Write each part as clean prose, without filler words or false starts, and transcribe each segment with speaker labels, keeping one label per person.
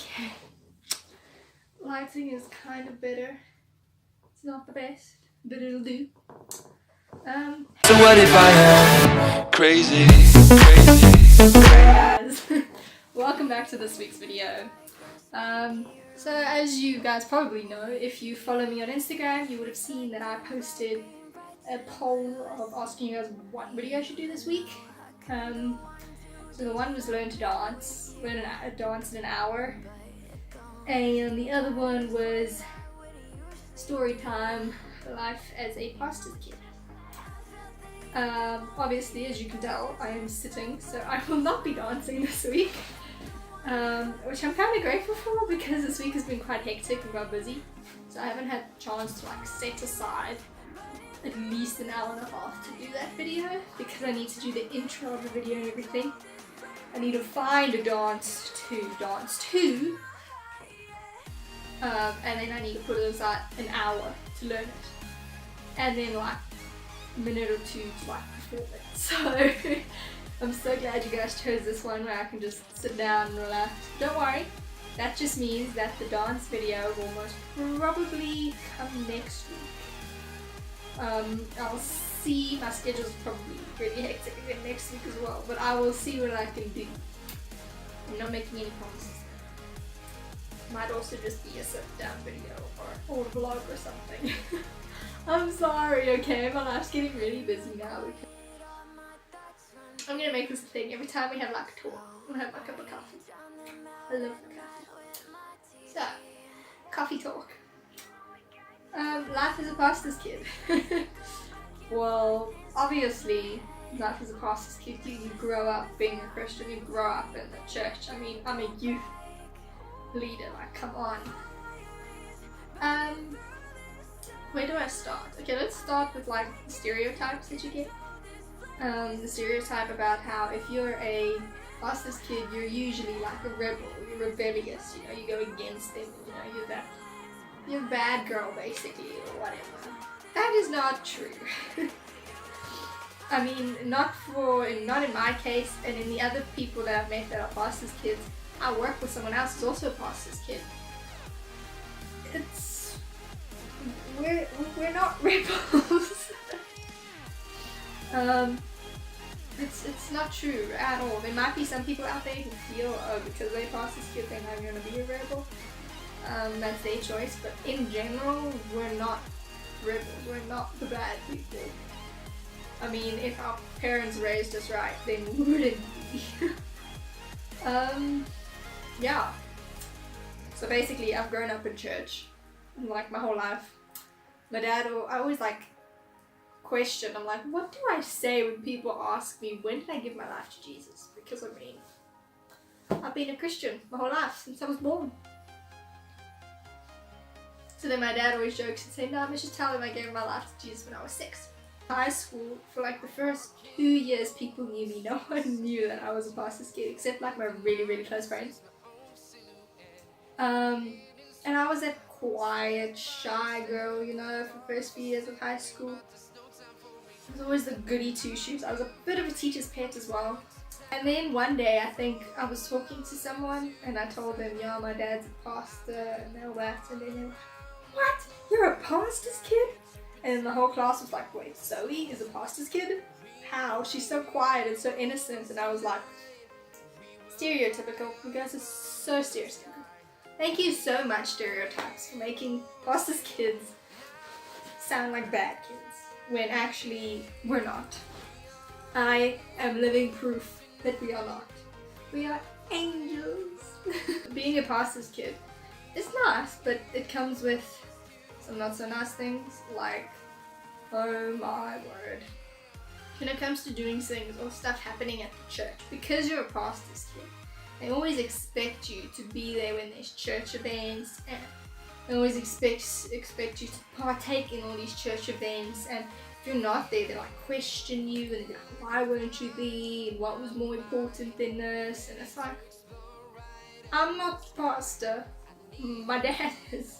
Speaker 1: Okay. Lighting is kind of better. It's not the best, but it'll do.
Speaker 2: So what if I am crazy?
Speaker 1: Guys, welcome back to this week's video. So as you guys probably know, if you follow me on Instagram, you would have seen that I posted a poll of asking you guys what video I should do this week. So the one was learn to dance, dance in an hour, and the other one was story time, life as a pastor's kid. Obviously, as you can tell, I am sitting, so I will not be dancing this week, which I'm kind of grateful for because this week has been quite hectic and quite busy, so I haven't had a chance to set aside at least an hour and a half to do that video because I need to do the intro of the video and everything. I need to find a dance to dance to, and then I need to put it aside an hour to learn it, and then like a minute or two to like perform it. So I'm so glad you guys chose this one where I can just sit down and relax. Don't worry, that just means that the dance video will most probably come next week. I'll see, my schedule's probably really hectic again next week as well, but I will see what I can do. I'm not making any promises. Might also just be a sit down video or a vlog or something. I'm sorry, okay? My life's getting really busy now. I'm gonna make this a thing every time we have like a talk. I'm gonna have my cup of coffee. I love the coffee. So, coffee talk. Life as a pastor's kid. Well, obviously, life as a pastor's kid, you grow up being a Christian, you grow up in the church. I mean, I'm a youth leader, like, come on. Where do I start? Okay, let's start with like the stereotypes that you get. The stereotype about how if you're a pastor's kid, you're usually like a rebel, you're rebellious, you know, you go against them, you know, you're a bad girl basically, or whatever. That is not true. I mean, not in my case, and in the other people that I've met that are pastor's kids. I work with someone else who's also a pastor's kid. We're not rebels. It's not true at all. There might be some people out there who feel, oh, because they're pastor's kid, they're not going to be a rebel. That's their choice, but in general, we're not rebels. We're not the bad people. I mean, if our parents raised us right, then we wouldn't be. Yeah. So basically, I've grown up in church, like my whole life. My dad, I always like question. I'm like, what do I say when people ask me when did I give my life to Jesus? Because I mean, I've been a Christian my whole life since I was born. So then my dad always jokes and says, no, I should tell him I gave my life to Jesus when I was 6. High school, for like the first 2 years, people knew me. No one knew that I was a pastor's kid except like my really, really close friends. And I was that quiet, shy girl, you know, for the first few years of high school. I was always the goody two-shoes. I was a bit of a teacher's pet as well. And then one day, I think I was talking to someone and I told them, yeah, my dad's a pastor and all that. And then they were, what? You're a pastor's kid? And the whole class was like, wait, Zoe is a pastor's kid? How? She's so quiet and so innocent. And I was like, stereotypical. You guys are so stereotypical. Thank you so much, stereotypes, for making pastor's kids sound like bad kids, when actually we're not. I am living proof that we are not. We are angels. Being a pastor's kid is nice, but it comes with some not so nice things, like, oh my word. When it comes to doing things or stuff happening at the church, because you're a pastor's kid, they always expect you to be there when there's church events, and they always expect you to partake in all these church events, and if you're not there, they like question you and they're like, why weren't you there, and what was more important than this? And it's like, I'm not the pastor, my dad is.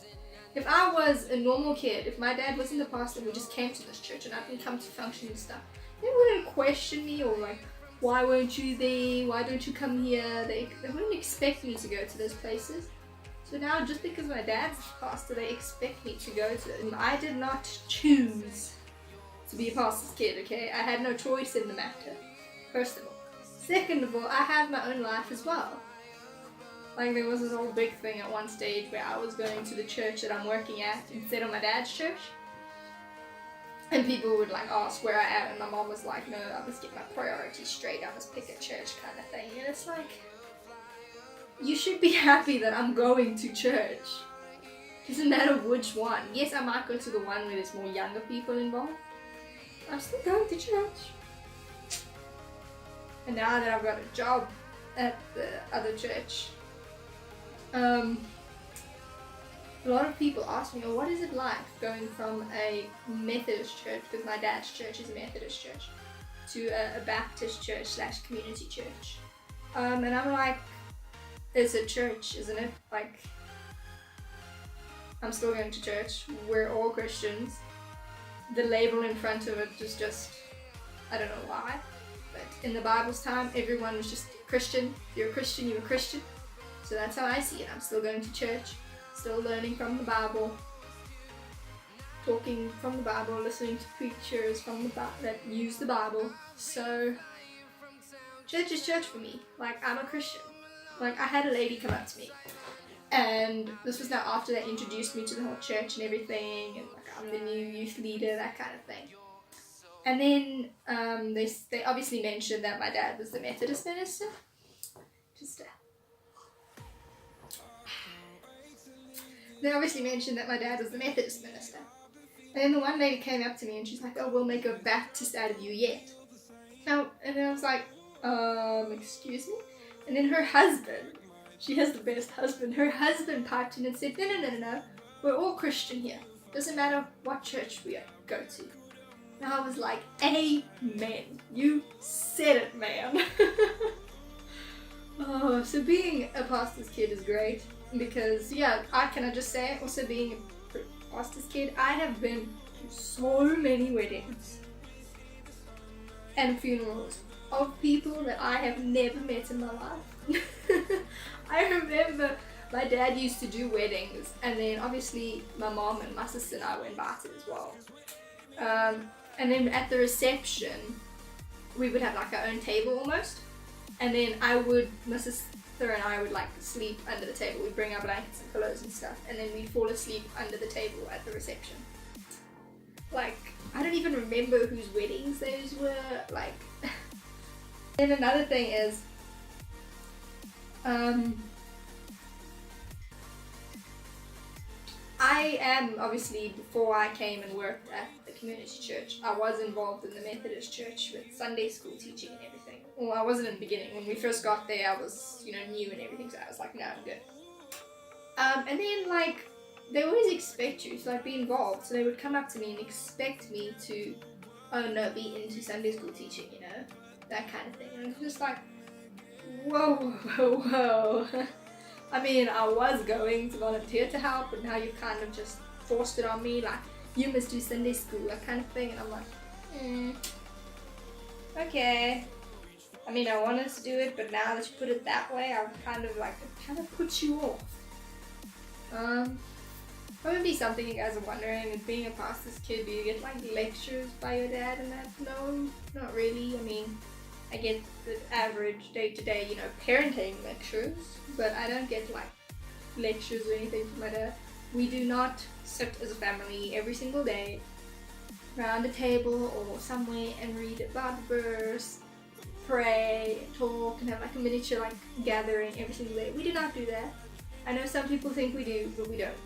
Speaker 1: If I was a normal kid, if my dad wasn't the pastor and we just came to this church and I didn't come to function and stuff, they wouldn't question me or like why weren't you there? Why don't you come here? They wouldn't expect me to go to those places. So now, just because my dad's a pastor, they expect me to go to them. I did not choose to be a pastor's kid, okay? I had no choice in the matter, first of all. Second of all, I have my own life as well. Like, there was this whole big thing at one stage where I was going to the church that I'm working at instead of my dad's church. And people would like ask where I am, and my mom was like, no, I must get my priorities straight, I must pick a church kind of thing. And it's like, you should be happy that I'm going to church. Doesn't matter which one. Yes, I might go to the one where there's more younger people involved. I'm still going to church. And now that I've got a job at the other church, a lot of people ask me, oh, what is it like going from a Methodist church, because my dad's church is a Methodist church, to a Baptist church / community church. And I'm like, it's a church, isn't it? Like, I'm still going to church. We're all Christians. The label in front of it is just, I don't know why. But in the Bible's time, everyone was just Christian. If you're a Christian, you're a Christian. So that's how I see it. I'm still going to church, still learning from the Bible, talking from the Bible, listening to preachers from the that use the Bible. So church is church for me. Like, I'm a Christian. Like, I had a lady come up to me, and this was now after they introduced me to the whole church and everything, and like, I'm the new youth leader, that kind of thing. And then they obviously mentioned that my dad was the Methodist minister. They obviously mentioned that my dad was the Methodist minister. And then the one lady came up to me and she's like, oh, we'll make a Baptist out of you yet. Now, and then I was like, excuse me? And then her husband, she has the best husband, her husband piped in and said, no, we're all Christian here. Doesn't matter what church we go to. And I was like, amen. You said it, man. Oh, so being a pastor's kid is great. Because, yeah, can I just say, also being a pastor's kid, I have been to so many weddings and funerals of people that I have never met in my life. I remember my dad used to do weddings, and then obviously my mom and my sister and I were invited as well. And then at the reception, we would have like our own table almost, and then my sister and I would like sleep under the table. We'd bring our blankets and pillows and stuff, and then we'd fall asleep under the table at the reception. Like, I don't even remember whose weddings those were, like. Then another thing is, I am obviously, before I came and worked at the community church, I was involved in the Methodist church with Sunday school teaching and everything. Well, I wasn't in the beginning. When we first got there, I was, new and everything, so I was like, no, I'm good. And then, like, they always expect you to, like, be involved. So they would come up to me and expect me to, be into Sunday school teaching, that kind of thing. And it was just like, whoa. I mean, I was going to volunteer to help, but now you've kind of just forced it on me, like, you must do Sunday school, that kind of thing. And I'm like, okay. I mean, I wanted to do it, but now that you put it that way, I'm kind of puts you off. Probably something you guys are wondering, is being a pastor's kid, do you get like lectures by your dad and that? No, not really. I mean, I get the average day-to-day, parenting lectures, but I don't get like lectures or anything from my dad. We do not sit as a family every single day around a table or somewhere and read a Bible verse, pray, talk, and have like a miniature like gathering every single day. We do not do that. I know some people think we do, but we don't.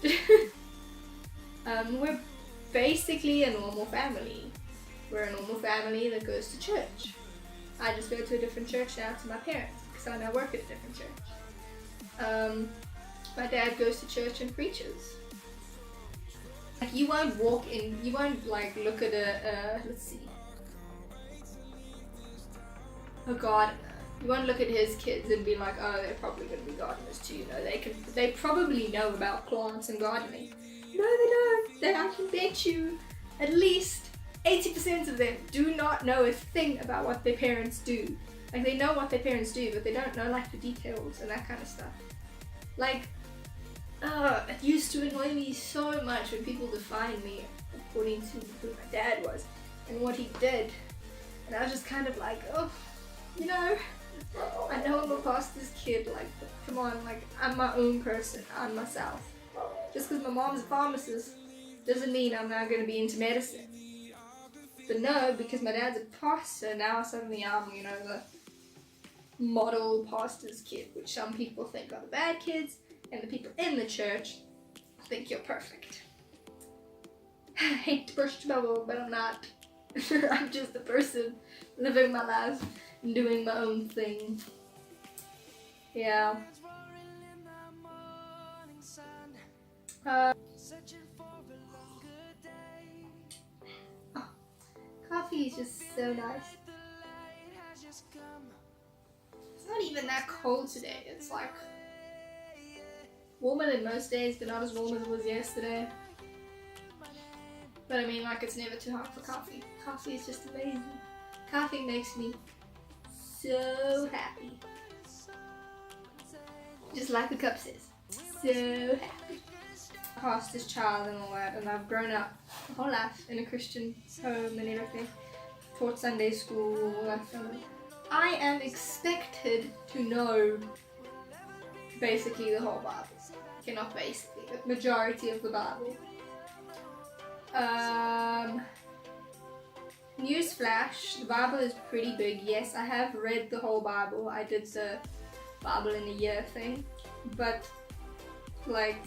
Speaker 1: We're basically a normal family. We're a normal family that goes to church. I just go to a different church now to my parents because I now work at a different church. My dad goes to church and preaches. Like, you won't walk in, you won't like look at a gardener. You won't look at his kids and be like, oh, they're probably going to be gardeners too. They probably know about plants and gardening. No, they don't. I can bet you at least 80% of them do not know a thing about what their parents do Like, they know what their parents do, but they don't know, like, the details and that kind of stuff. Like, it used to annoy me so much when people defined me according to who my dad was and what he did. And I was just kind of like, oh, you know, I know I'm a pastor's kid, like, come on, like, I'm my own person, I'm myself. Just because my mom's a pharmacist doesn't mean I'm not going to be into medicine. But no, because my dad's a pastor, now suddenly I'm, you know, the model pastor's kid, which some people think are the bad kids, and the people in the church think you're perfect. I hate to burst your bubble, but I'm not. I'm just a person living my life and doing my own thing. Yeah. Coffee is just so nice. It's not even that cold today. It's like warmer than most days, but not as warm as it was yesterday. But I mean, like, it's never too hot for coffee. Coffee is just amazing. Coffee makes me so happy. Just like the cup says, so happy. Pastor's child and all that, and I've grown up my whole life in a Christian home and everything. Taught Sunday school, all that stuff. I am expected to know basically the whole Bible. Okay, not basically, but majority of the Bible. Newsflash, the Bible is pretty big. Yes, I have read the whole Bible. I did the Bible in a year thing, but like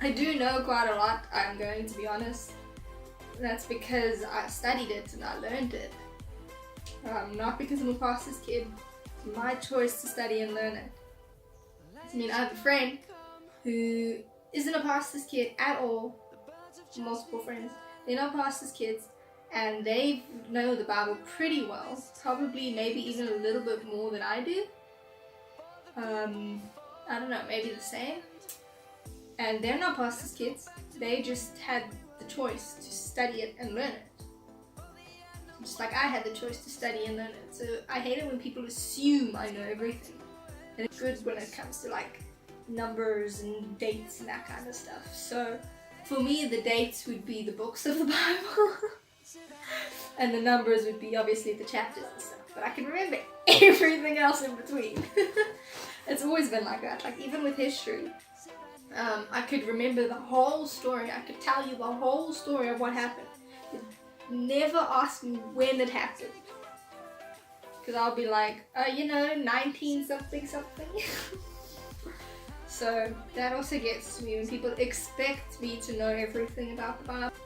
Speaker 1: I do know quite a lot, I'm going to be honest. That's because I studied it and I learned it. Not because I'm a pastor's kid. It's my choice to study and learn it. I mean, I have a friend who isn't a pastor's kid at all. Multiple friends. They're not pastor's kids, and they know the Bible pretty well. Probably, maybe even a little bit more than I do. I don't know, maybe the same. And they're not pastor's kids. They just had the choice to study it and learn it. Just like I had the choice to study and learn it. So I hate it when people assume I know everything. And it's good when it comes to like numbers and dates and that kind of stuff. So for me, the dates would be the books of the Bible. And the numbers would be obviously the chapters and stuff. But I can remember everything else in between. It's always been like that. Like even with history. I could remember the whole story. I could tell you the whole story of what happened. Never ask me when it happened. Because I'll be like, 19 something something. So that also gets to me when people expect me to know everything about the Bible.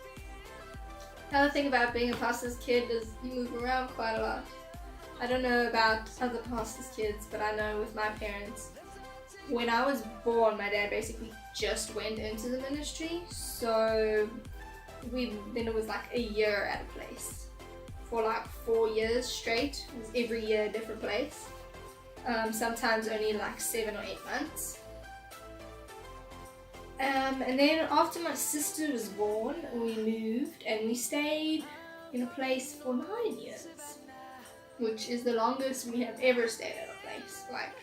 Speaker 1: Another thing about being a pastor's kid is you move around quite a lot. I don't know about other pastors' kids, but I know with my parents, when I was born, my dad basically just went into the ministry, so then it was like a year at a place. For like 4 years straight, it was every year a different place. Sometimes only like 7 or 8 months. And then after my sister was born, we moved and we stayed in a place for 9 years, which is the longest we have ever stayed at a place. Like,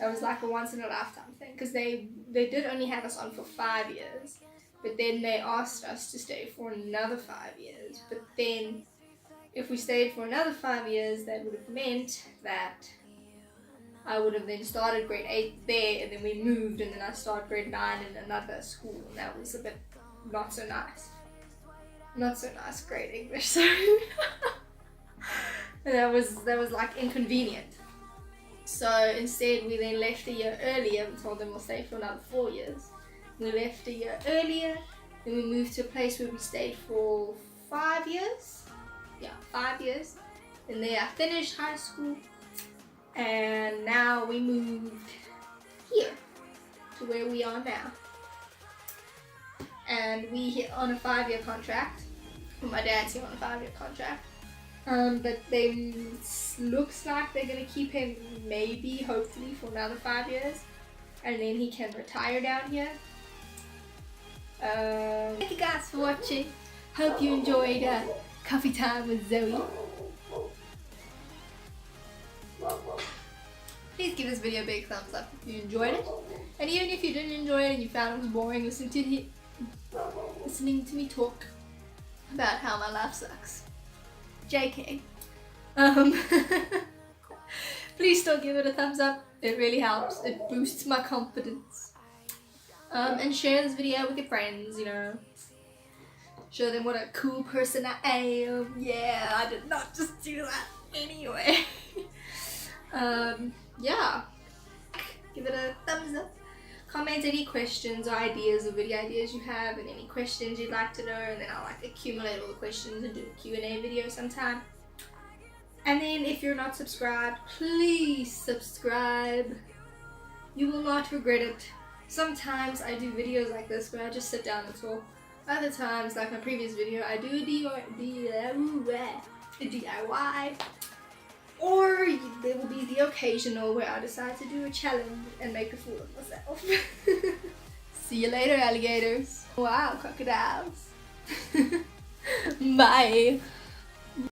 Speaker 1: that was like a once in a lifetime thing, because they did only have us on for 5 years, but then they asked us to stay for another 5 years. But then if we stayed for another 5 years, that would have meant that I would have then started grade 8 there, and then we moved, and then I started grade 9 in another school, and that was a bit not so nice. Not so nice grade English, sorry. And that was like inconvenient. So instead we then left a year earlier. We told them we'll stay for another 4 years. We left a year earlier, then we moved to a place where we stayed for 5 years. Yeah, 5 years. And there I finished high school. And now we moved here to where we are now. And we hit on a 5-year contract. My dad's here on a 5-year contract. But they looks like they're gonna keep him maybe, hopefully, for another 5 years. And then he can retire down here. Thank you guys for watching. Hope you enjoyed Coffee time with Zoe. Please give this video a big thumbs up if you enjoyed it. And even if you didn't enjoy it and you found it was boring listening to me talk about how my life sucks. JK. Please still give it a thumbs up. It really helps. It boosts my confidence. And share this video with your friends, you know. Show them what a cool person I am. Yeah, I did not just do that anyway. Yeah. Give it a thumbs up. Comment any questions or ideas or video ideas you have and any questions you'd like to know, and then I'll like accumulate all the questions and do a Q&A video sometime. And then if you're not subscribed, please subscribe. You will not regret it. Sometimes I do videos like this where I just sit down and talk. Other times, like my previous video, I do a DIY. Or there will be the occasional where I decide to do a challenge and make a fool of myself. See you later, alligators. Wow, crocodiles. Bye.